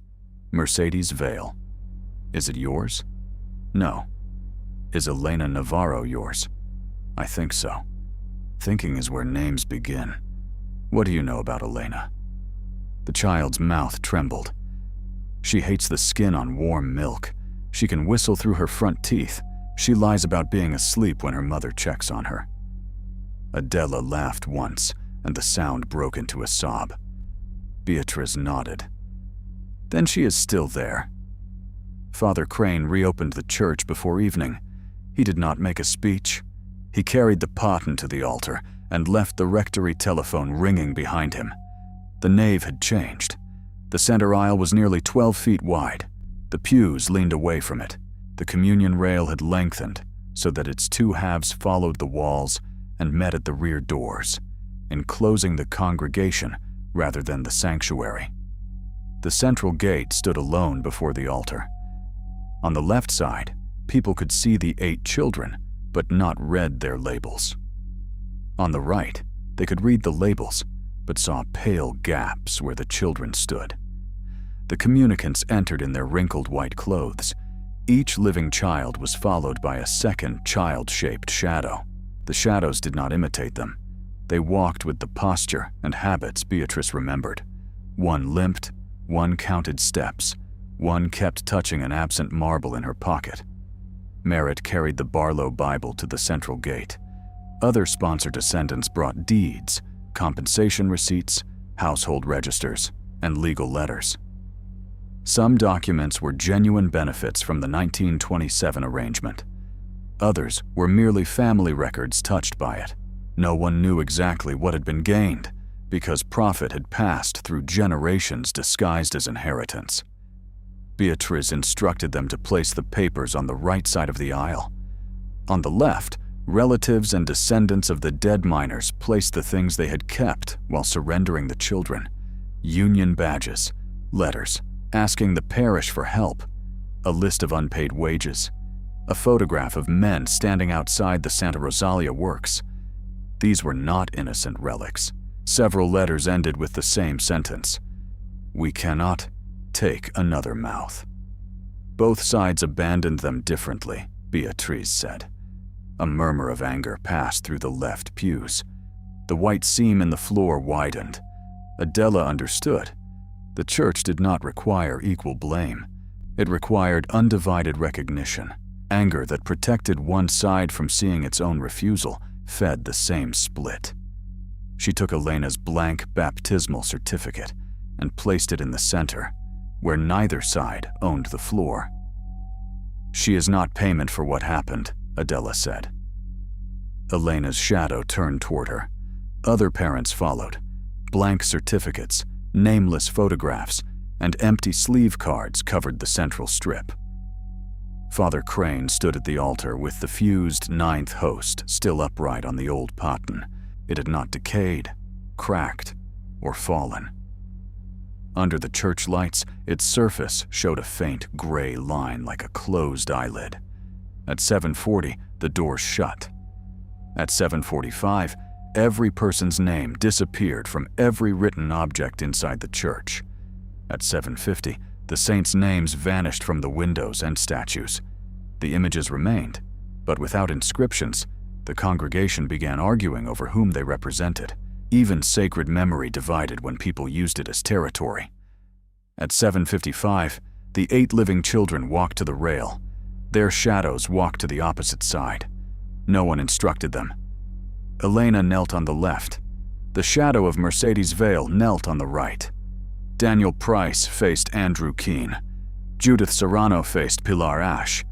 "Mercedes Vale." "Is it yours?" "No." "Is Elena Navarro yours?" "I think so." Thinking is where names begin. "What do you know about Elena?" The child's mouth trembled. "She hates the skin on warm milk. She can whistle through her front teeth. She lies about being asleep when her mother checks on her." Adela laughed once, and the sound broke into a sob. Beatrice nodded. "Then she is still there." Father Crane reopened the church before evening. He did not make a speech. He carried the paten to the altar and left the rectory telephone ringing behind him. The nave had changed. The center aisle was nearly 12 feet wide. The pews leaned away from it. The communion rail had lengthened so that its two halves followed the walls and met at the rear doors, enclosing the congregation rather than the sanctuary. The central gate stood alone before the altar. On the left side, people could see the 8 children, but not read their labels. On the right, they could read the labels, but saw pale gaps where the children stood. The communicants entered in their wrinkled white clothes. Each living child was followed by a second child-shaped shadow. The shadows did not imitate them. They walked with the posture and habits Beatrice remembered. One limped, one counted steps, one kept touching an absent marble in her pocket. Merritt carried the Barlow Bible to the central gate. Other sponsor descendants brought deeds, compensation receipts, household registers, and legal letters. Some documents were genuine benefits from the 1927 arrangement. Others were merely family records touched by it. No one knew exactly what had been gained, because profit had passed through generations disguised as inheritance. Beatrice instructed them to place the papers on the right side of the aisle. On the left, relatives and descendants of the dead miners placed the things they had kept while surrendering the children: union badges, letters, asking the parish for help, a list of unpaid wages, a photograph of men standing outside the Santa Rosalia works. These were not innocent relics. Several letters ended with the same sentence: "We cannot take another mouth." Both sides abandoned them differently, Beatrice said. A murmur of anger passed through the left pews. The white seam in the floor widened. Adela understood. The church did not require equal blame. It required undivided recognition. Anger that protected one side from seeing its own refusal fed the same split. She took Elena's blank baptismal certificate and placed it in the center, where neither side owned the floor. "She is not payment for what happened," Adela said. Elena's shadow turned toward her. Other parents followed. Blank certificates, nameless photographs, and empty sleeve cards covered the central strip. Father Crane stood at the altar with the fused 9th host still upright on the old paten. It had not decayed, cracked, or fallen. Under the church lights, its surface showed a faint gray line like a closed eyelid. At 7:40, the door shut. At 7:45, every person's name disappeared from every written object inside the church. At 7:50, the saints' names vanished from the windows and statues. The images remained, but without inscriptions. The congregation began arguing over whom they represented. Even sacred memory divided when people used it as territory. At 7:55, the 8 living children walked to the rail. Their shadows walked to the opposite side. No one instructed them. Elena knelt on the left. The shadow of Mercedes Vale knelt on the right. Daniel Price faced Andrew Keene. Judith Serrano faced Pilar Ash.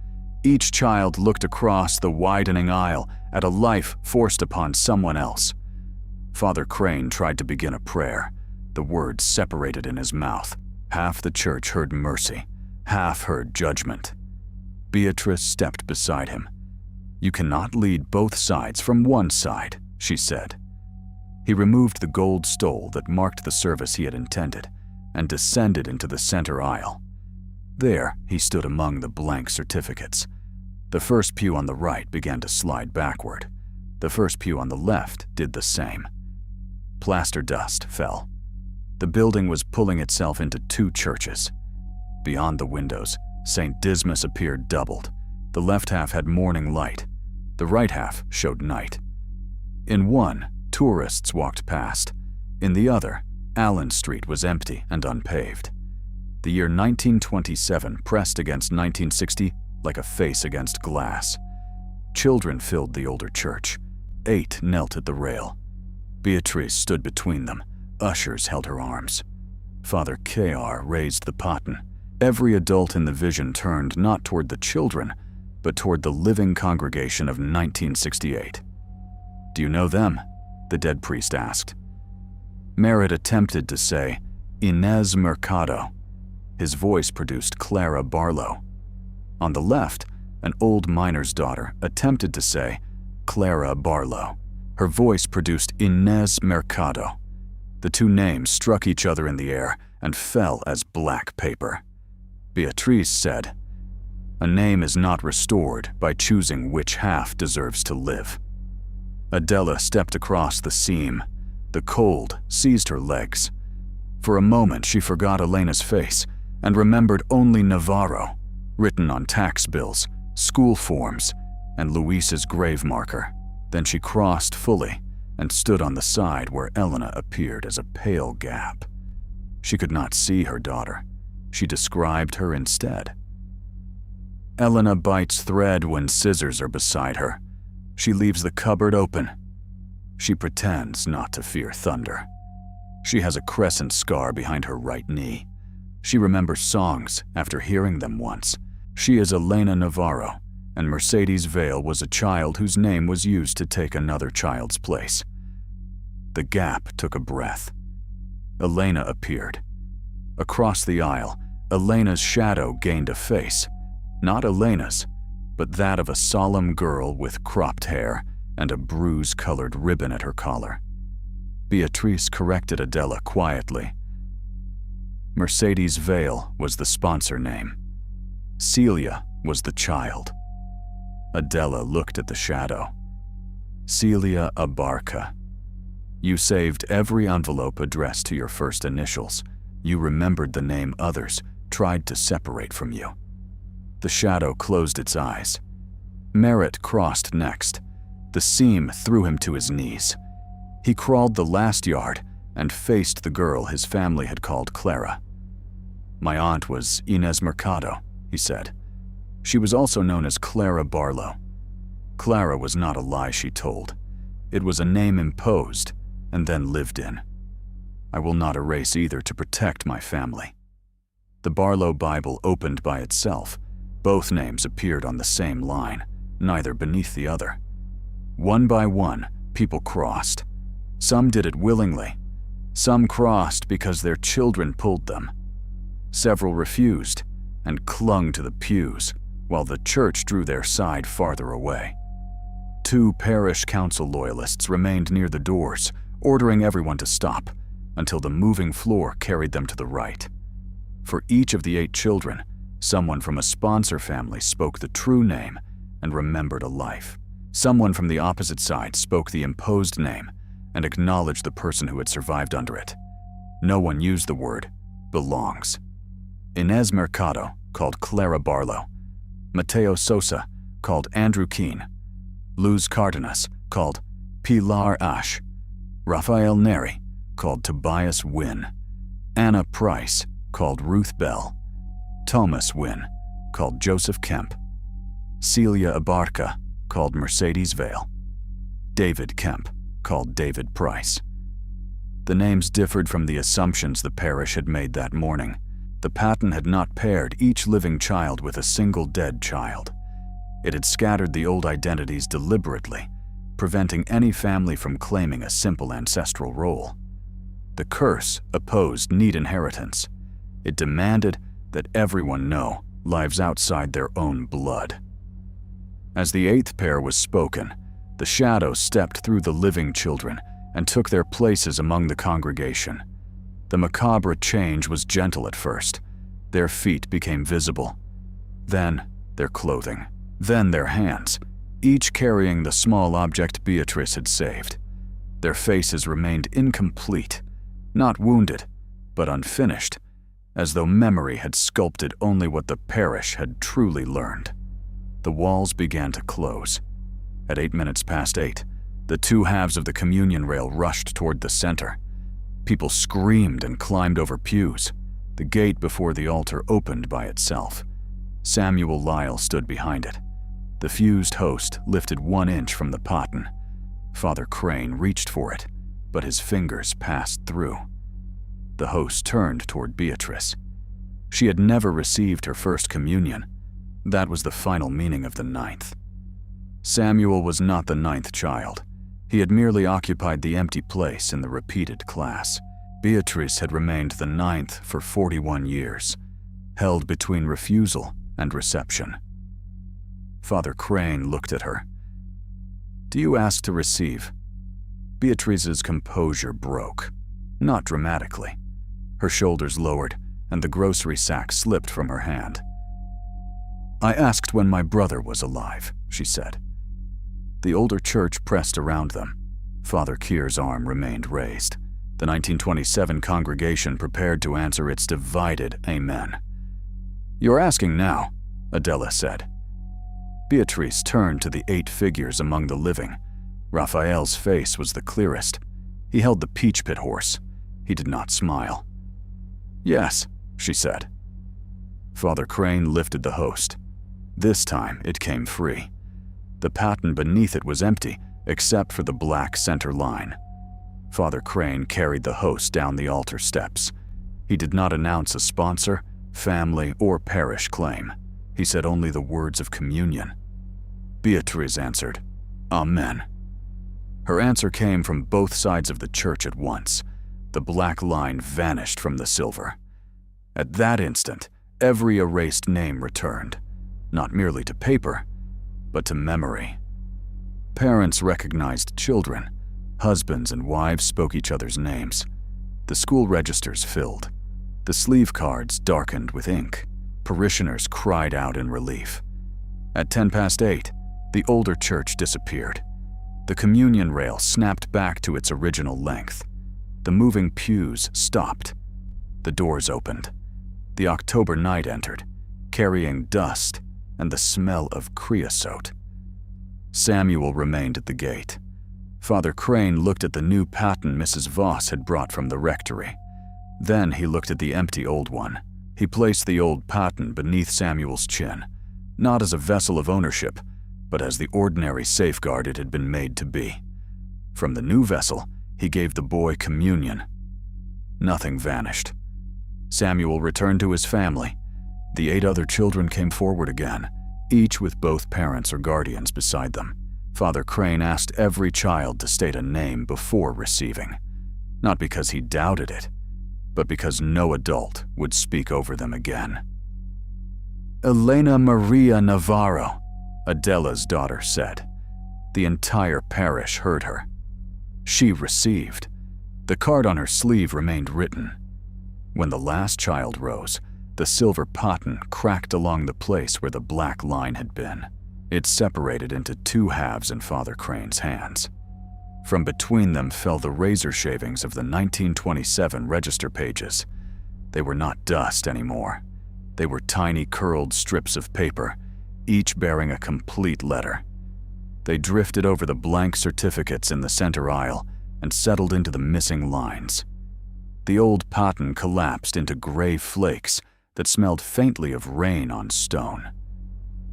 Each child looked across the widening aisle at a life forced upon someone else. Father Crane tried to begin a prayer. The words separated in his mouth. Half the church heard mercy, half heard judgment. Beatrice stepped beside him. "You cannot lead both sides from one side," she said. He removed the gold stole that marked the service he had intended and descended into the center aisle. There, he stood among the blank certificates. The first pew on the right began to slide backward. The first pew on the left did the same. Plaster dust fell. The building was pulling itself into two churches. Beyond the windows, St. Dismas appeared doubled. The left half had morning light. The right half showed night. In one, tourists walked past. In the other, Allen Street was empty and unpaved. The year 1927 pressed against 1960 like a face against glass. Children filled the older church. 8 knelt at the rail. Beatrice stood between them. Ushers held her arms. Father K.R. raised the paten. Every adult in the vision turned not toward the children, but toward the living congregation of 1968. "Do you know them?" the dead priest asked. Merritt attempted to say, "Inez Mercado." His voice produced Clara Barlow. On the left, an old miner's daughter attempted to say, "Clara Barlow." Her voice produced Inez Mercado. The two names struck each other in the air and fell as black paper. Beatrice said, "A name is not restored by choosing which half deserves to live." Adela stepped across the seam. The cold seized her legs. For a moment she forgot Elena's face and remembered only Navarro, written on tax bills, school forms, and Luis's grave marker. Then she crossed fully and stood on the side where Elena appeared as a pale gap. She could not see her daughter. She described her instead. Elena bites thread when scissors are beside her. She leaves the cupboard open. She pretends not to fear thunder. She has a crescent scar behind her right knee. She remembers songs after hearing them once. She is Elena Navarro, and Mercedes Vale was a child whose name was used to take another child's place. The gap took a breath. Elena appeared. Across the aisle, Elena's shadow gained a face. Not Elena's, but that of a solemn girl with cropped hair and a bruise-colored ribbon at her collar. Beatrice corrected Adela quietly. Mercedes Vale was the sponsor name. Celia was the child. Adela looked at the shadow. Celia Abarca. You saved every envelope addressed to your first initials. You remembered the name others tried to separate from you. The shadow closed its eyes. Merritt crossed next. The seam threw him to his knees. He crawled the last yard and faced the girl his family had called Clara. My aunt was Inez Mercado, he said. She was also known as Clara Barlow. Clara was not a lie she told. It was a name imposed and then lived in. I will not erase either to protect my family. The Barlow Bible opened by itself. Both names appeared on the same line, neither beneath the other. One by one, people crossed. Some did it willingly. Some crossed because their children pulled them. Several refused and clung to the pews, while the church drew their side farther away. 2 parish council loyalists remained near the doors, ordering everyone to stop, until the moving floor carried them to the right. For each of the 8 children, someone from a sponsor family spoke the true name and remembered a life. Someone from the opposite side spoke the imposed name and acknowledged the person who had survived under it. No one used the word belongs. Inez Mercado called Clara Barlow. Mateo Sosa called Andrew Keene. Luz Cardenas called Pilar Ash. Rafael Neri called Tobias Wynn. Anna Price called Ruth Bell. Thomas Wynn called Joseph Kemp. Celia Abarca called Mercedes Vale. David Kemp called David Price. The names differed from the assumptions the parish had made that morning. The paten had not paired each living child with a single dead child. It had scattered the old identities deliberately, preventing any family from claiming a simple ancestral role. The curse opposed neat inheritance. It demanded that everyone know lives outside their own blood. As the 8th pair was spoken, the shadow stepped through the living children and took their places among the congregation. The macabre change was gentle at first. Their feet became visible. Then, their clothing. Then their hands, each carrying the small object Beatrice had saved. Their faces remained incomplete, not wounded, but unfinished, as though memory had sculpted only what the parish had truly learned. The walls began to close. At 8:08, the two halves of the communion rail rushed toward the center. People screamed and climbed over pews. The gate before the altar opened by itself. Samuel Lyle stood behind it. The fused host lifted 1 inch from the paten. Father Crane reached for it, but his fingers passed through. The host turned toward Beatrice. She had never received her first communion. That was the final meaning of the 9th. Samuel was not the 9th child. He had merely occupied the empty place in the repeated class. Beatrice had remained the 9th for 41 years, held between refusal and reception. Father Crane looked at her. "Do you ask to receive?" Beatrice's composure broke, not dramatically. Her shoulders lowered, and the grocery sack slipped from her hand. "I asked when my brother was alive," she said. The older church pressed around them. Father Keir's arm remained raised. The 1927 congregation prepared to answer its divided amen. "You're asking now," Adela said. Beatrice turned to the 8 figures among the living. Raphael's face was the clearest. He held the peach pit horse. He did not smile. "Yes," she said. Father Crane lifted the host. This time it came free. The paten beneath it was empty, except for the black center line. Father Crane carried the host down the altar steps. He did not announce a sponsor, family, or parish claim. He said only the words of communion. Beatrice answered, "Amen." Her answer came from both sides of the church at once. The black line vanished from the silver. At that instant, every erased name returned, not merely to paper, but to memory. Parents recognized children. Husbands and wives spoke each other's names. The school registers filled. The sleeve cards darkened with ink. Parishioners cried out in relief. At 8:10, the older church disappeared. The communion rail snapped back to its original length. The moving pews stopped. The doors opened. The October night entered, carrying dust and the smell of creosote. Samuel remained at the gate. Father Crane looked at the new paten Mrs. Voss had brought from the rectory. Then he looked at the empty old one. He placed the old paten beneath Samuel's chin, not as a vessel of ownership, but as the ordinary safeguard it had been made to be. From the new vessel, he gave the boy communion. Nothing vanished. Samuel returned to his family. The 8 other children came forward again, each with both parents or guardians beside them. Father Crane asked every child to state a name before receiving, not because he doubted it, but because no adult would speak over them again. "Elena Maria Navarro," Adela's daughter said. The entire parish heard her. She received. The card on her sleeve remained written. When the last child rose, the silver paten cracked along the place where the black line had been. It separated into 2 halves in Father Crane's hands. From between them fell the razor shavings of the 1927 register pages. They were not dust anymore. They were tiny curled strips of paper, each bearing a complete letter. They drifted over the blank certificates in the center aisle and settled into the missing lines. The old paten collapsed into gray flakes that smelled faintly of rain on stone.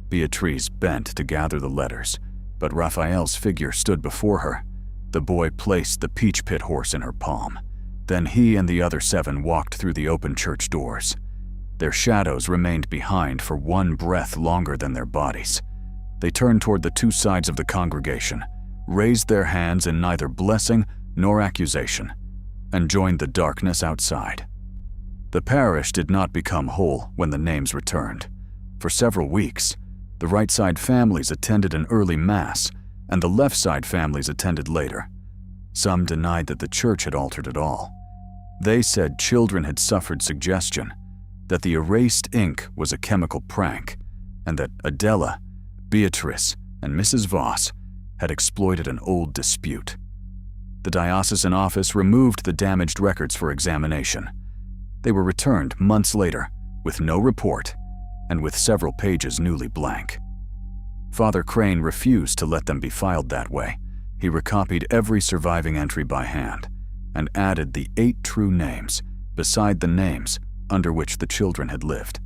Beatrice bent to gather the letters, but Raphael's figure stood before her. The boy placed the peach pit horse in her palm. Then he and the other 7 walked through the open church doors. Their shadows remained behind for 1 breath longer than their bodies. They turned toward the 2 sides of the congregation, raised their hands in neither blessing nor accusation, and joined the darkness outside. The parish did not become whole when the names returned. For several weeks, the right side families attended an early mass, and the left side families attended later. Some denied that the church had altered at all. They said children had suffered suggestion, that the erased ink was a chemical prank, and that Adela, Beatrice and Mrs. Voss had exploited an old dispute. The diocesan office removed the damaged records for examination. They were returned months later with no report and with several pages newly blank. Father Crane refused to let them be filed that way. He recopied every surviving entry by hand and added the 8 true names beside the names under which the children had lived.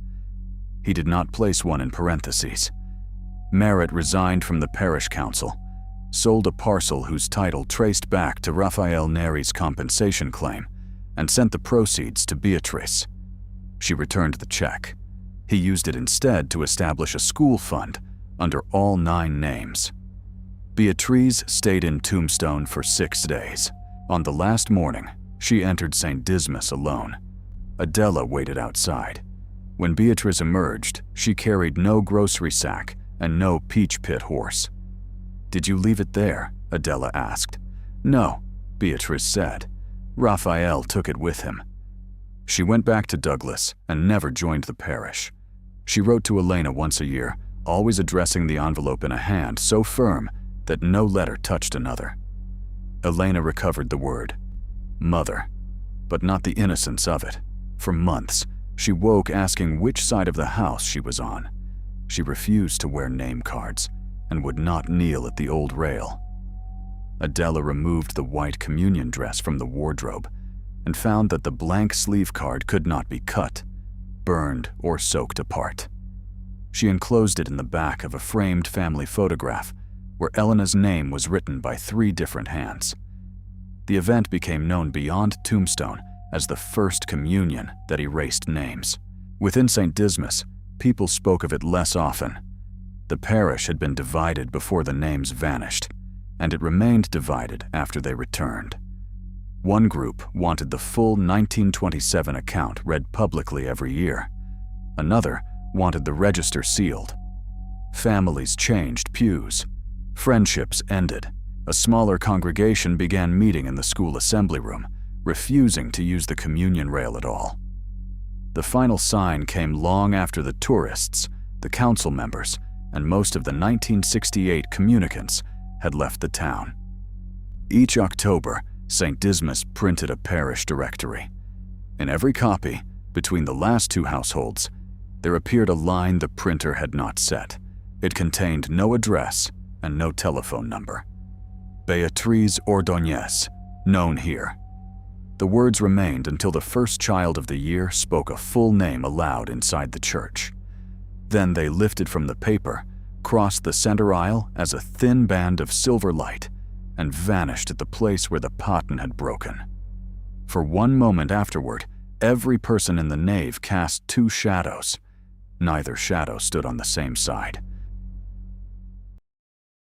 He did not place one in parentheses. Merritt resigned from the parish council, sold a parcel whose title traced back to Raphael Neri's compensation claim, and sent the proceeds to Beatrice. She returned the check. He used it instead to establish a school fund under all 9 names. Beatrice stayed in Tombstone for 6 days. On the last morning, she entered St. Dismas alone. Adela waited outside. When Beatrice emerged, she carried no grocery sack and no peach pit horse. "Did you leave it there?" Adela asked. "No," Beatrice said. "Raphael took it with him." She went back to Douglas and never joined the parish. She wrote to Elena once a year, always addressing the envelope in a hand so firm that no letter touched another. Elena recovered the word, "mother," but not the innocence of it. For months, she woke asking which side of the house she was on. She refused to wear name cards and would not kneel at the old rail. Adela removed the white communion dress from the wardrobe and found that the blank sleeve card could not be cut, burned, or soaked apart. She enclosed it in the back of a framed family photograph where Elena's name was written by 3 different hands. The event became known beyond Tombstone as the First Communion that erased names. Within St. Dismas, people spoke of it less often. The parish had been divided before the names vanished, and it remained divided after they returned. One group wanted the full 1927 account read publicly every year. Another wanted the register sealed. Families changed pews. Friendships ended. A smaller congregation began meeting in the school assembly room, refusing to use the communion rail at all. The final sign came long after the tourists, the council members, and most of the 1968 communicants had left the town. Each October, St. Dismas printed a parish directory. In every copy, between the last 2 households, there appeared a line the printer had not set. It contained no address and no telephone number. Beatriz Ordóñez, known here. The words remained until the first child of the year spoke a full name aloud inside the church. Then they lifted from the paper, crossed the center aisle as a thin band of silver light, and vanished at the place where the paten had broken. For one moment afterward, every person in the nave cast 2 shadows. Neither shadow stood on the same side.